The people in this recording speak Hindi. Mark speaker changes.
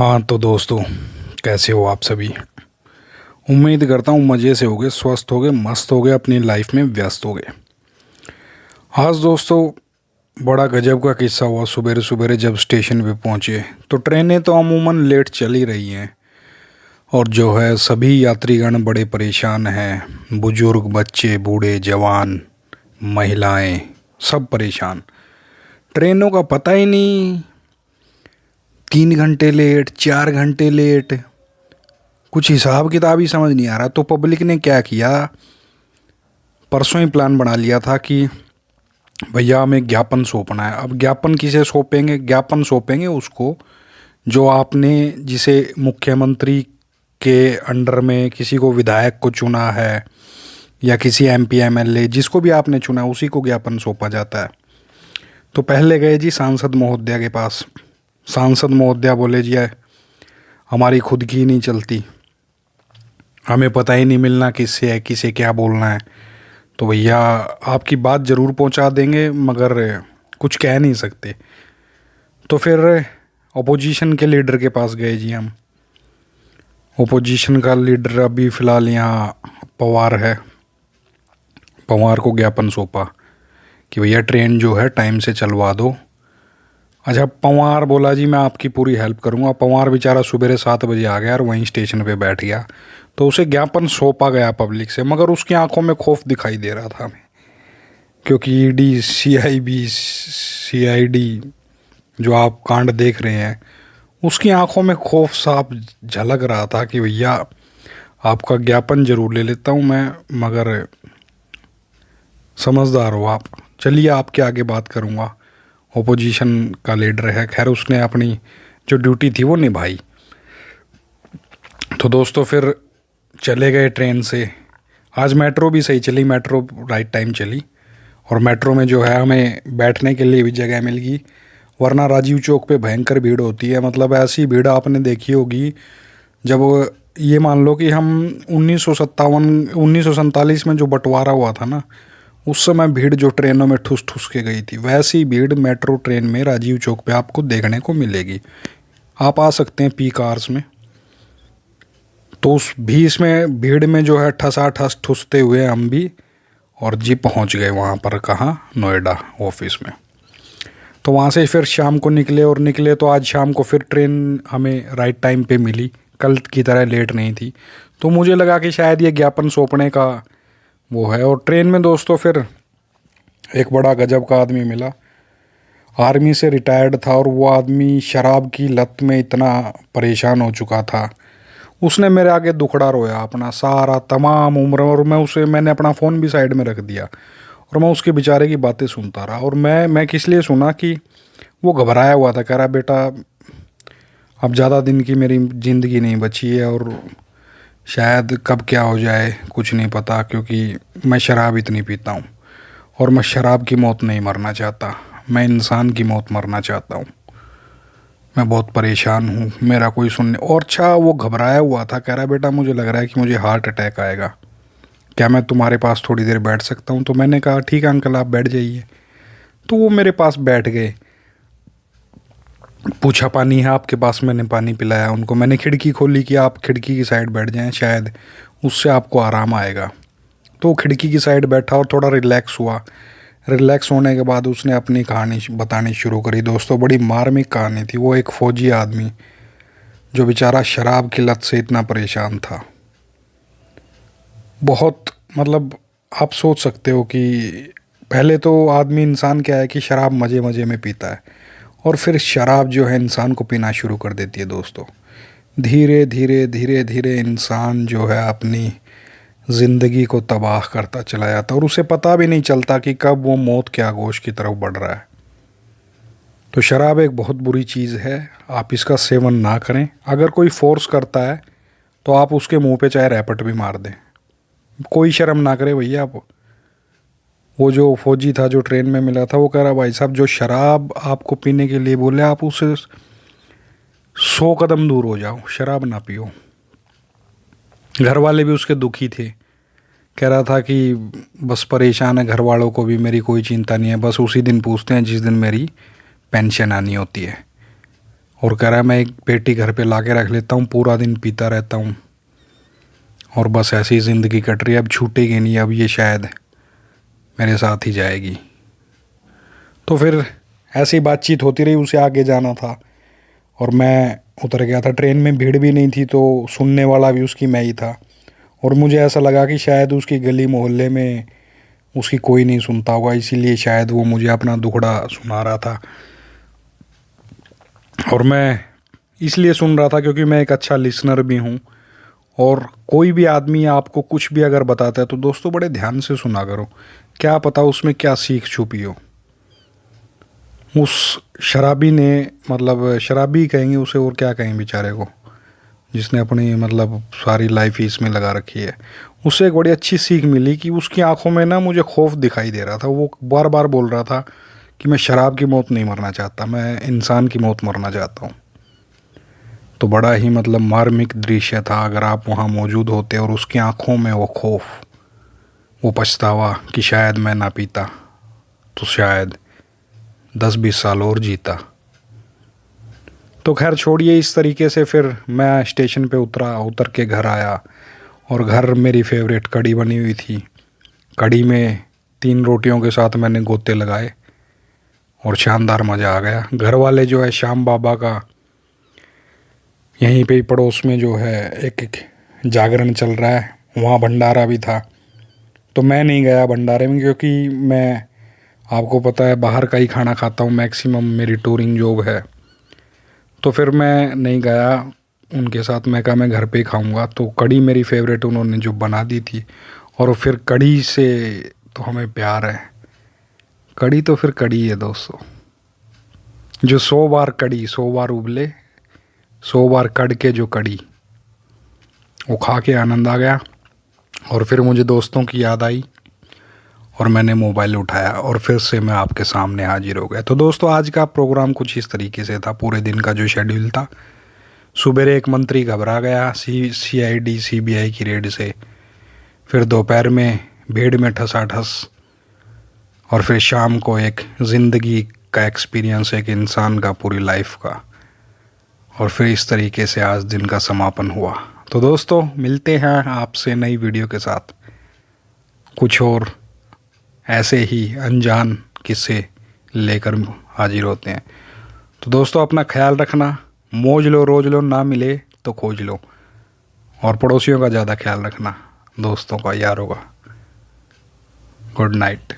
Speaker 1: हाँ तो दोस्तों, कैसे हो आप सभी। उम्मीद करता हूँ मज़े से होगे, स्वस्थ होगे, मस्त होगे, अपनी लाइफ में व्यस्त होगे। आज दोस्तों बड़ा गजब का किस्सा हुआ। सुबह सुबह जब स्टेशन पे पहुँचे तो ट्रेनें तो अमूमन लेट चल ही रही हैं और जो है सभी यात्रीगण बड़े परेशान हैं। बुजुर्ग, बच्चे, बूढ़े, जवान, महिलाएं, सब परेशान। ट्रेनों का पता ही नहीं, 3 घंटे लेट, 4 घंटे लेट, कुछ हिसाब किताब ही समझ नहीं आ रहा। तो पब्लिक ने क्या किया, परसों ही प्लान बना लिया था कि भैया हमें ज्ञापन सौंपना है। अब ज्ञापन किसे सौंपेंगे? ज्ञापन सौंपेंगे उसको जो आपने, जिसे मुख्यमंत्री के अंडर में किसी को विधायक को चुना है या किसी एमपी एमएलए जिसको भी आपने चुना उसी को ज्ञापन सौंपा जाता है। तो पहले गए जी सांसद महोदया के पास। सांसद महोदया बोले जी हमारी खुद की ही नहीं चलती, हमें पता ही नहीं मिलना किससे है, किसे क्या बोलना है। तो भैया आपकी बात ज़रूर पहुंचा देंगे मगर कुछ कह नहीं सकते। तो फिर ओपोजिशन के लीडर के पास गए जी हम। ओपोजिशन का लीडर अभी फ़िलहाल यहाँ पवार है। पवार को ज्ञापन सौंपा कि भैया ट्रेन जो है टाइम से चलवा दो। अच्छा, पवार बोला जी मैं आपकी पूरी हेल्प करूँगा। पवार बेचारा सुबह 7 बजे आ गया और वहीं स्टेशन पे बैठ गया। तो उसे ज्ञापन सौंपा गया पब्लिक से, मगर उसकी आंखों में खौफ दिखाई दे रहा था हमें, क्योंकि ईडी, सीआईबी, सीआईडी जो आप कांड देख रहे हैं उसकी आंखों में खौफ साफ झलक रहा था कि भैया आपका ज्ञापन जरूर ले लेता हूँ मैं, मगर समझदार हो आप, चलिए आपके आगे बात करूँगा। ओपोजिशन का लीडर है, खैर उसने अपनी जो ड्यूटी थी वो निभाई। तो दोस्तों फिर चले गए ट्रेन से। आज मेट्रो भी सही चली, मेट्रो राइट टाइम चली और मेट्रो में जो है हमें बैठने के लिए भी जगह मिल गई, वरना राजीव चौक पे भयंकर भीड़ होती है। मतलब ऐसी भीड़ आपने देखी होगी जब, ये मान लो कि हम 1947 में जो बंटवारा हुआ था ना, उस समय भीड़ जो ट्रेनों में ठुस ठुस के गई थी, वैसी भीड़ मेट्रो ट्रेन में राजीव चौक पे आपको देखने को मिलेगी। आप आ सकते हैं पीक आवर्स में। तो उस भीड़ में जो है ठसाठस ठुसते हुए हम भी और जी पहुंच गए वहाँ पर, कहाँ, नोएडा ऑफिस में। तो वहाँ से फिर शाम को निकले तो आज शाम को फिर ट्रेन हमें राइट टाइम पे मिली, कल की तरह लेट नहीं थी। तो मुझे लगा कि शायद ये ज्ञापन सौंपने का वो है। और ट्रेन में दोस्तों फिर एक बड़ा गजब का आदमी मिला, आर्मी से रिटायर्ड था और वो आदमी शराब की लत में इतना परेशान हो चुका था। उसने मेरे आगे दुखड़ा रोया अपना सारा तमाम उम्र, और मैंने अपना फ़ोन भी साइड में रख दिया और मैं उसके बेचारे की बातें सुनता रहा। और मैं किस लिए सुना कि वो घबराया हुआ था, कह रहा बेटा अब ज़्यादा दिन की मेरी ज़िंदगी नहीं बची है और शायद कब क्या हो जाए कुछ नहीं पता, क्योंकि मैं शराब इतनी पीता हूँ और मैं शराब की मौत नहीं मरना चाहता, मैं इंसान की मौत मरना चाहता हूँ। मैं बहुत परेशान हूँ, मेरा कोई सुनने। और अच्छा वो घबराया हुआ था, कह रहा बेटा मुझे लग रहा है कि मुझे हार्ट अटैक आएगा, क्या मैं तुम्हारे पास थोड़ी देर बैठ सकता हूँ? तो मैंने कहा ठीक है अंकल आप बैठ जाइए। तो वो मेरे पास बैठ गए, पूछा पानी है आपके पास? मैंने पानी पिलाया उनको। मैंने खिड़की खोली कि आप खिड़की की साइड बैठ जाएं, शायद उससे आपको आराम आएगा। तो वो खिड़की की साइड बैठा और थोड़ा रिलैक्स हुआ। रिलैक्स होने के बाद उसने अपनी कहानी बतानी शुरू करी। दोस्तों बड़ी मार्मिक कहानी थी। वो एक फ़ौजी आदमी जो बेचारा शराब की लत से इतना परेशान था, बहुत, मतलब आप सोच सकते हो कि पहले तो आदमी, इंसान क्या है कि शराब मज़े मज़े में पीता है और फिर शराब जो है इंसान को पीना शुरू कर देती है। दोस्तों धीरे धीरे धीरे धीरे इंसान जो है अपनी ज़िंदगी को तबाह करता चला जाता और उसे पता भी नहीं चलता कि कब वो मौत के आगोश की तरफ बढ़ रहा है। तो शराब एक बहुत बुरी चीज़ है, आप इसका सेवन ना करें। अगर कोई फोर्स करता है तो आप उसके मुंह पे चाहे रैपट भी मार दें, कोई शर्म ना करे भैया आप। वो जो फौजी था जो ट्रेन में मिला था वो कह रहा भाई साहब जो शराब आपको पीने के लिए बोले आप उससे 100 कदम दूर हो जाओ, शराब ना पियो। घर वाले भी उसके दुखी थे, कह रहा था कि बस परेशान है, घर वालों को भी मेरी कोई चिंता नहीं है, बस उसी दिन पूछते हैं जिस दिन मेरी पेंशन आनी होती है। और कह रहा है मैं एक पेटी घर पे ला के रख लेता हूँ, पूरा दिन पीता रहता हूँ और बस ऐसी ज़िंदगी कट रही है, अब छूटेगी नहीं, अब ये शायद मेरे साथ ही जाएगी। तो फिर ऐसी बातचीत होती रही, उसे आगे जाना था और मैं उतर गया था। ट्रेन में भीड़ भी नहीं थी तो सुनने वाला भी उसकी मैं ही था और मुझे ऐसा लगा कि शायद उसकी गली मोहल्ले में उसकी कोई नहीं सुनता होगा, इसीलिए शायद वो मुझे अपना दुखड़ा सुना रहा था। और मैं इसलिए सुन रहा था क्योंकि मैं एक अच्छा लिसनर भी हूँ और कोई भी आदमी आपको कुछ भी अगर बताता है तो दोस्तों बड़े ध्यान से सुना करो, क्या पता उसमें क्या सीख छुपी हो। उस शराबी ने, मतलब शराबी कहेंगे उसे और क्या कहेंगे बेचारे को, जिसने अपनी मतलब सारी लाइफ ही इसमें लगा रखी है, उससे एक बड़ी अच्छी सीख मिली कि उसकी आंखों में ना मुझे खौफ दिखाई दे रहा था। वो बार बार बोल रहा था कि मैं शराब की मौत नहीं मरना चाहता, मैं इंसान की मौत मरना चाहता हूँ। तो बड़ा ही मतलब मार्मिक दृश्य था। अगर आप वहाँ मौजूद होते और उसकी आंखों में वो खौफ, वो पछतावा कि शायद मैं ना पीता तो शायद 10-20 साल और जीता। तो खैर छोड़िए, इस तरीके से फिर मैं स्टेशन पे उतर के घर आया और घर मेरी फेवरेट कढ़ी बनी हुई थी। कढ़ी में 3 रोटियों के साथ मैंने गोते लगाए और शानदार मज़ा आ गया। घर वाले जो है श्याम बाबा का यहीं पे ही पड़ोस में जो है एक जागरण चल रहा है, वहाँ भंडारा भी था। तो मैं नहीं गया भंडारे में क्योंकि मैं, आपको पता है, बाहर का ही खाना खाता हूँ मैक्सिमम, मेरी टूरिंग जॉब है। तो फिर मैं नहीं गया उनके साथ, मैं कहा मैं घर पे ही खाऊंगा। तो कढ़ी मेरी फेवरेट उन्होंने जो बना दी थी, और फिर कढ़ी से तो हमें प्यार है। कढ़ी तो फिर कढ़ी है दोस्तों, जो 100 बार कढ़ी 100 बार उबले 100 बार कढ़ के जो कढ़ी, वो खा के आनंद आ गया। और फिर मुझे दोस्तों की याद आई और मैंने मोबाइल उठाया और फिर से मैं आपके सामने हाजिर हो गया। तो दोस्तों आज का प्रोग्राम कुछ इस तरीके से था। पूरे दिन का जो शेड्यूल था, सुबह एक मंत्री घबरा गया CID CBI की रेड से, फिर दोपहर में भीड़ में ठसाठस, और फिर शाम को एक ज़िंदगी का एक्सपीरियंस एक इंसान का पूरी लाइफ का, और फिर इस तरीके से आज दिन का समापन हुआ। तो दोस्तों मिलते हैं आपसे नई वीडियो के साथ, कुछ और ऐसे ही अनजान किस्से लेकर हाजिर होते हैं। तो दोस्तों अपना ख्याल रखना, मौज लो रोज लो, ना मिले तो खोज लो, और पड़ोसियों का ज़्यादा ख्याल रखना, दोस्तों का, यारों का। Good night.